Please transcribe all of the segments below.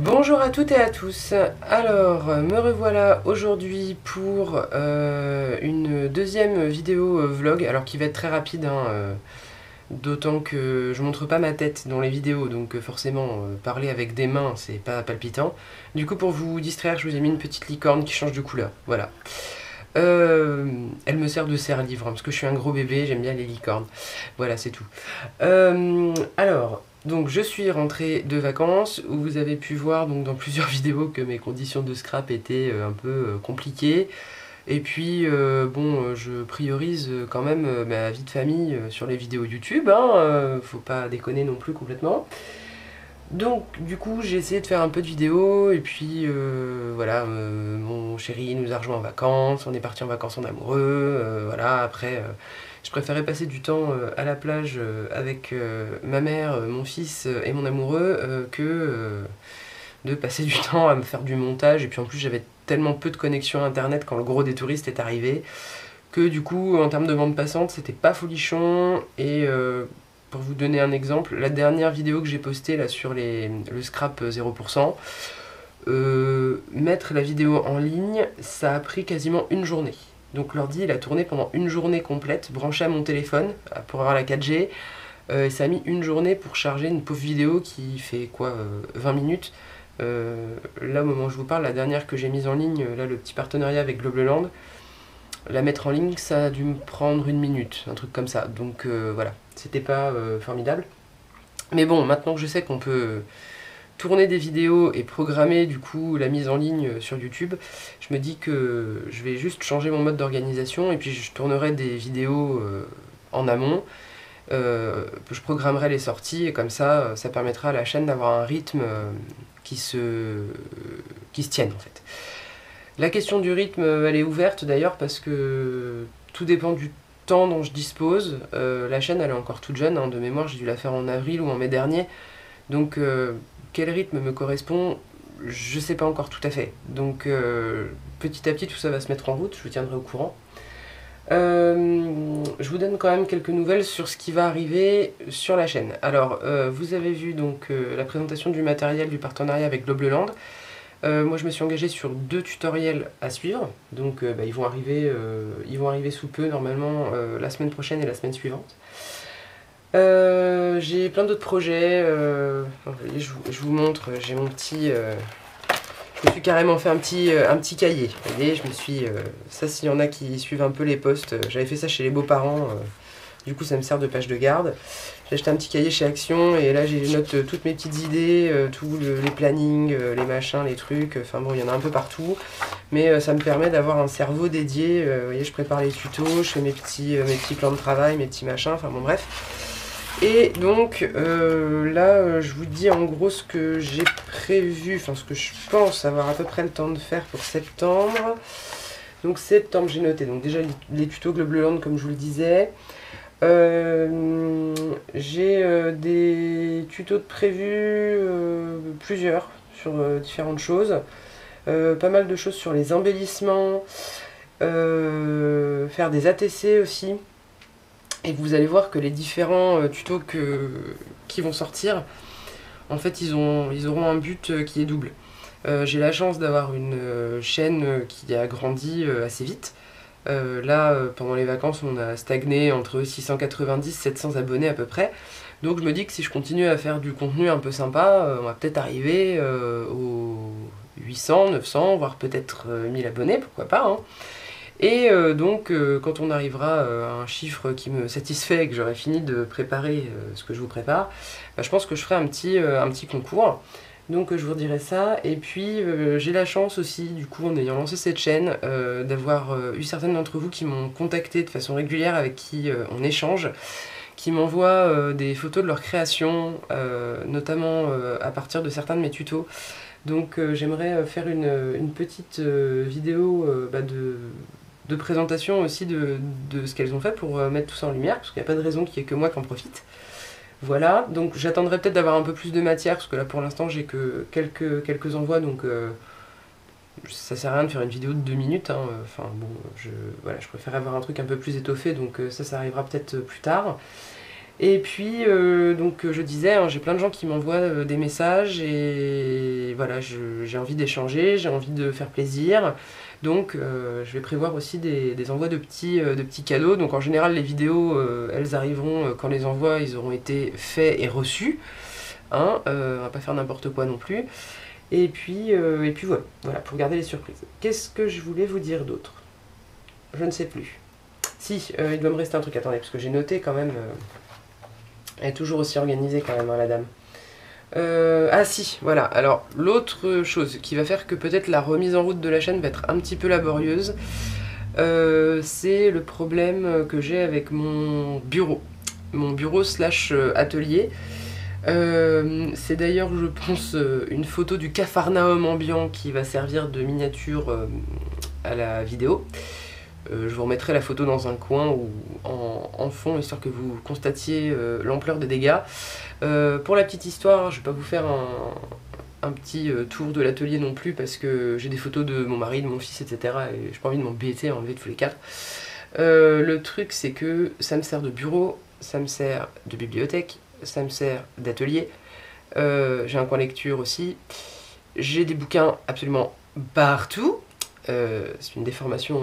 Bonjour à toutes et à tous. Alors, me revoilà aujourd'hui pour une deuxième vidéo vlog, alors qui va être très rapide, hein, d'autant que je montre pas ma tête dans les vidéos, donc forcément parler avec des mains c'est pas palpitant. Du coup, pour vous distraire, je vous ai mis une petite licorne qui change de couleur, voilà. Elle me sert de serre-livre, hein, parce que je suis un gros bébé, j'aime bien les licornes. Voilà, c'est tout. Alors, donc je suis rentré de vacances, où vous avez pu voir donc, dans plusieurs vidéos que mes conditions de scrap étaient un peu compliquées. Et puis, bon, je priorise quand même ma vie de famille sur les vidéos YouTube, hein, faut pas déconner non plus complètement. Donc du coup j'ai essayé de faire un peu de vidéos et puis voilà, mon chéri nous a rejoint en vacances, on est parti en vacances en amoureux, voilà, après je préférais passer du temps à la plage avec ma mère, mon fils et mon amoureux que de passer du temps à me faire du montage. Et puis en plus j'avais tellement peu de connexion internet quand le gros des touristes est arrivé que du coup en termes de bande passante c'était pas folichon. Et pour vous donner un exemple, la dernière vidéo que j'ai postée là sur le scrap 0%, mettre la vidéo en ligne, ça a pris quasiment une journée. Donc l'ordi il a tourné pendant une journée complète, branché à mon téléphone pour avoir la 4G. Et ça a mis une journée pour charger une pauvre vidéo qui fait quoi, 20 minutes. Là au moment où je vous parle, la dernière que j'ai mise en ligne, là le petit partenariat avec Globleland, la mettre en ligne ça a dû me prendre une minute, un truc comme ça. Donc voilà, c'était pas formidable. Mais bon, maintenant que je sais qu'on peut tourner des vidéos et programmer du coup la mise en ligne sur YouTube, je me dis que je vais juste changer mon mode d'organisation et puis je tournerai des vidéos en amont. Je programmerai les sorties et comme ça, ça permettra à la chaîne d'avoir un rythme qui se tienne en fait. La question du rythme, elle est ouverte d'ailleurs parce que tout dépend du temps dont je dispose. La chaîne, elle est encore toute jeune, hein, de mémoire, j'ai dû la faire en avril ou en mai dernier. Donc, quel rythme me correspond, je sais pas encore tout à fait. Donc, petit à petit, tout ça va se mettre en route, je vous tiendrai au courant. Je vous donne quand même quelques nouvelles sur ce qui va arriver sur la chaîne. Alors, vous avez vu donc la présentation du matériel du partenariat avec Globleland. Moi je me suis engagé sur 2 tutoriels à suivre, donc ils vont arriver sous peu normalement, la semaine prochaine et la semaine suivante. J'ai plein d'autres projets, je vous montre, j'ai mon petit... je me suis carrément fait un petit cahier, vous voyez, je me suis... ça s'il y en a qui suivent un peu les posts, j'avais fait ça chez les beaux-parents, du coup ça me sert de page de garde. J'ai acheté un petit cahier chez Action et là j'ai note toutes mes petites idées, tous les plannings, les machins, les trucs, enfin bon il y en a un peu partout. Mais ça me permet d'avoir un cerveau dédié, vous voyez je prépare les tutos, je fais mes petits plans de travail, mes petits machins, enfin bon bref. Et donc là je vous dis en gros ce que j'ai prévu, enfin ce que je pense avoir à peu près le temps de faire pour septembre. Donc septembre j'ai noté, donc déjà les tutos Globleland comme je vous le disais. J'ai des tutos de prévus, plusieurs, sur différentes choses. Pas mal de choses sur les embellissements, faire des ATC aussi. Et vous allez voir que les différents tutos qui vont sortir, en fait ils auront un but qui est double. J'ai la chance d'avoir une chaîne qui a grandi assez vite. Là, pendant les vacances, on a stagné entre 690 et 700 abonnés à peu près. Donc je me dis que si je continue à faire du contenu un peu sympa, on va peut-être arriver aux 800, 900, voire peut-être 1000 abonnés, pourquoi pas. Hein. Et donc, quand on arrivera à un chiffre qui me satisfait et que j'aurai fini de préparer ce que je vous prépare, bah, je pense que je ferai un petit concours. Donc je vous redirai ça. Et puis j'ai la chance aussi, du coup, en ayant lancé cette chaîne, d'avoir eu certaines d'entre vous qui m'ont contacté de façon régulière, avec qui on échange, qui m'envoient des photos de leur création, notamment à partir de certains de mes tutos. Donc j'aimerais faire une petite vidéo de présentation aussi de ce qu'elles ont fait pour mettre tout ça en lumière, parce qu'il n'y a pas de raison qu'il n'y ait que moi qui en profite. Voilà, donc j'attendrai peut-être d'avoir un peu plus de matière, parce que là pour l'instant j'ai que quelques envois, donc ça sert à rien de faire une vidéo de 2 minutes, hein. Enfin bon, voilà, je préfère avoir un truc un peu plus étoffé, donc ça arrivera peut-être plus tard. Et puis, donc je disais, hein, j'ai plein de gens qui m'envoient des messages et voilà, j'ai envie d'échanger, j'ai envie de faire plaisir. Donc je vais prévoir aussi des envois de petits cadeaux. Donc en général, les vidéos, elles arriveront quand les envois ils auront été faits et reçus. Hein, on va pas faire n'importe quoi non plus. Et puis voilà, pour garder les surprises. Qu'est-ce que je voulais vous dire d'autre? Je ne sais plus. Si, il doit me rester un truc, attendez, parce que j'ai noté quand même... elle est toujours aussi organisée quand même, hein, la dame. Ah si, voilà. Alors, l'autre chose qui va faire que peut-être la remise en route de la chaîne va être un petit peu laborieuse, c'est le problème que j'ai avec mon bureau. Mon bureau slash atelier. C'est d'ailleurs, je pense, une photo du Capharnaüm ambiant qui va servir de miniature à la vidéo. Je vous remettrai la photo dans un coin ou en fond, histoire que vous constatiez l'ampleur des dégâts. Pour la petite histoire, je ne vais pas vous faire un petit tour de l'atelier non plus, parce que j'ai des photos de mon mari, de mon fils, etc. Et j'ai pas envie de m'embêter à enlever tous les quatre. Le truc, c'est que ça me sert de bureau, ça me sert de bibliothèque, ça me sert d'atelier. J'ai un coin lecture aussi. J'ai des bouquins absolument partout. C'est une déformation...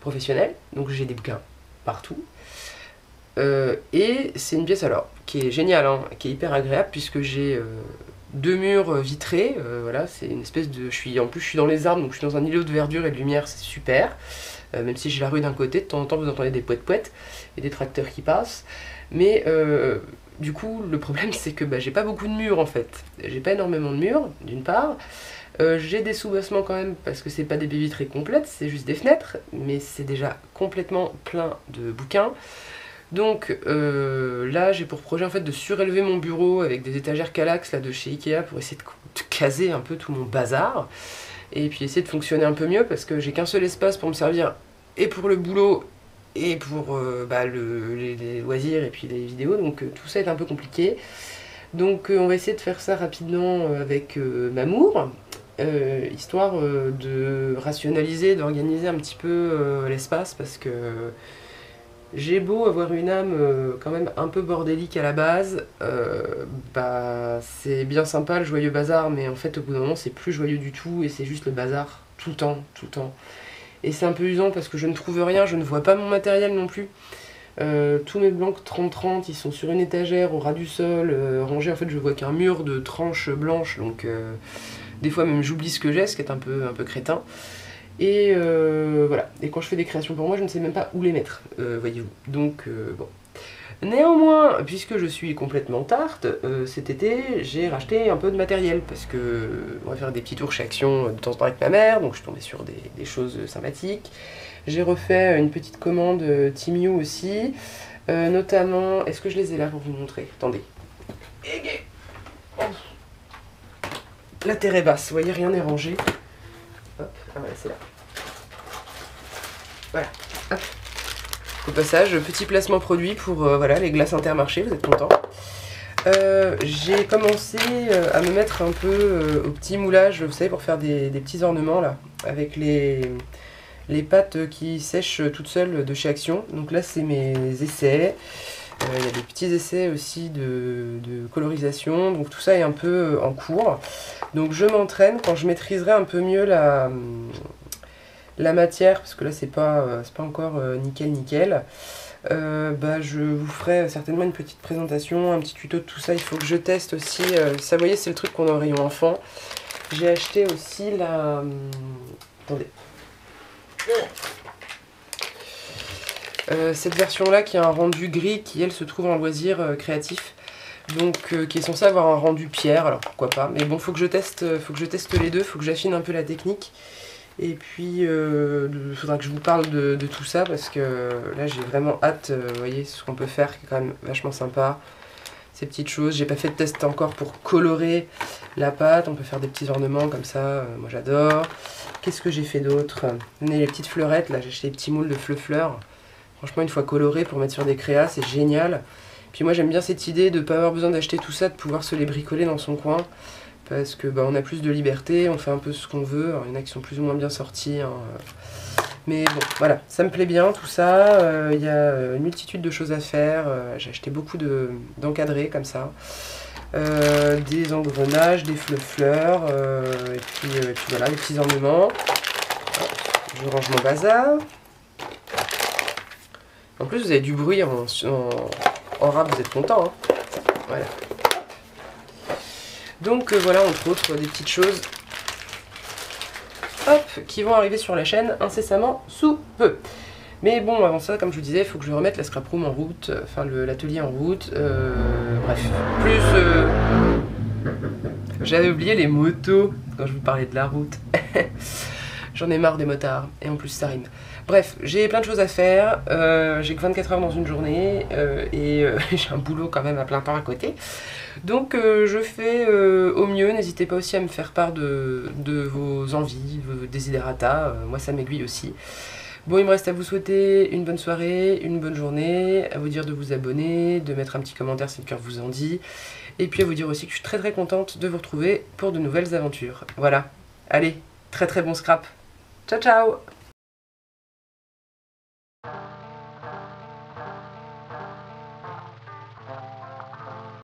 professionnel, donc j'ai des bouquins partout. Et c'est une pièce alors qui est géniale, hein, qui est hyper agréable, puisque j'ai 2 murs vitrés. Voilà, c'est une espèce de... En plus je suis dans les arbres, donc je suis dans un îlot de verdure et de lumière, c'est super. Même si j'ai la rue d'un côté, de temps en temps vous entendez des pouet-pouet et des tracteurs qui passent. Mais du coup, le problème c'est que j'ai pas beaucoup de murs en fait. J'ai pas énormément de murs, d'une part. J'ai des sous-bassements quand même, parce que c'est pas des baies vitrées complètes, c'est juste des fenêtres, mais c'est déjà complètement plein de bouquins. Donc là, j'ai pour projet en fait de surélever mon bureau avec des étagères Kallax là, de chez Ikea pour essayer de caser un peu tout mon bazar, et puis essayer de fonctionner un peu mieux, parce que j'ai qu'un seul espace pour me servir, et pour le boulot, et pour les loisirs, et puis les vidéos, donc tout ça est un peu compliqué. Donc on va essayer de faire ça rapidement avec Mamour. Histoire de rationaliser, d'organiser un petit peu l'espace, parce que j'ai beau avoir une âme quand même un peu bordélique à la base, c'est bien sympa le joyeux bazar, mais en fait au bout d'un moment c'est plus joyeux du tout et c'est juste le bazar tout le temps, tout le temps. Et c'est un peu usant parce que je ne trouve rien, je ne vois pas mon matériel non plus. Tous mes blancs 30-30 ils sont sur une étagère au ras du sol, rangés. En fait je vois qu'un mur de tranches blanches, donc des fois même j'oublie ce que j'ai, ce qui est un peu crétin. Et voilà, et quand je fais des créations pour moi, je ne sais même pas où les mettre, voyez-vous. Donc bon. Néanmoins, puisque je suis complètement tarte, cet été j'ai racheté un peu de matériel, parce que on va faire des petits tours chez Action de temps en temps avec ma mère, donc je suis tombée sur des choses sympathiques. J'ai refait une petite commande Timiu aussi, notamment, est-ce que je les ai là pour vous montrer? Attendez. La terre est basse, vous voyez, rien n'est rangé. Hop, ah ouais, c'est là. Voilà, hop. Au passage, petit placement produit pour voilà, les glaces Intermarché, vous êtes contents. J'ai commencé à me mettre un peu au petit moulage, vous savez, pour faire des petits ornements là, avec les pâtes qui sèchent toutes seules de chez Action. Donc là, c'est mes essais. Il y a des petits essais aussi de colorisation, donc tout ça est un peu en cours. Donc je m'entraîne, quand je maîtriserai un peu mieux la matière, parce que là c'est pas encore nickel. Je vous ferai certainement une petite présentation, un petit tuto de tout ça. Il faut que je teste aussi, ça vous voyez c'est le truc qu'on a au rayon enfant. J'ai acheté aussi la... attendez. Cette version là qui a un rendu gris, qui elle se trouve en loisir créatif, donc qui est censé avoir un rendu pierre, alors pourquoi pas, mais bon, faut que je teste les deux, faut que j'affine un peu la technique, et puis il faudra que je vous parle de tout ça, parce que là j'ai vraiment hâte. Vous voyez ce qu'on peut faire, qui est quand même vachement sympa, ces petites choses. J'ai pas fait de test encore pour colorer la pâte, on peut faire des petits ornements comme ça, moi j'adore. Qu'est-ce que j'ai fait d'autre? Les petites fleurettes, là j'ai acheté des petits moules de fleurs. Franchement, une fois coloré pour mettre sur des créas, c'est génial. Puis moi, j'aime bien cette idée de ne pas avoir besoin d'acheter tout ça, de pouvoir se les bricoler dans son coin. Parce que on a plus de liberté, on fait un peu ce qu'on veut. Alors, il y en a qui sont plus ou moins bien sortis, hein. Mais bon, voilà, ça me plaît bien tout ça. Il y a une multitude de choses à faire. J'ai acheté beaucoup d'encadrés comme ça. Des engrenages, des fleurs, et puis voilà, les petits ornements. Je range mon bazar. En plus, vous avez du bruit en rap, vous êtes content, hein. Voilà. Donc voilà, entre autres, des petites choses, hop, qui vont arriver sur la chaîne incessamment sous peu. Mais bon, avant ça, comme je vous disais, il faut que je remette la scrap room en route, enfin l'atelier en route. Bref, plus... J'avais oublié les motos quand je vous parlais de la route. J'en ai marre des motards, et en plus ça rime. Bref, j'ai plein de choses à faire, j'ai que 24 heures dans une journée, et j'ai un boulot quand même à plein temps à côté. Donc je fais au mieux, n'hésitez pas aussi à me faire part de vos envies, vos desiderata, moi ça m'aiguille aussi. Bon, il me reste à vous souhaiter une bonne soirée, une bonne journée, à vous dire de vous abonner, de mettre un petit commentaire si le cœur vous en dit, et puis à vous dire aussi que je suis très très contente de vous retrouver pour de nouvelles aventures. Voilà, allez, très très bon scrap. Ciao ciao!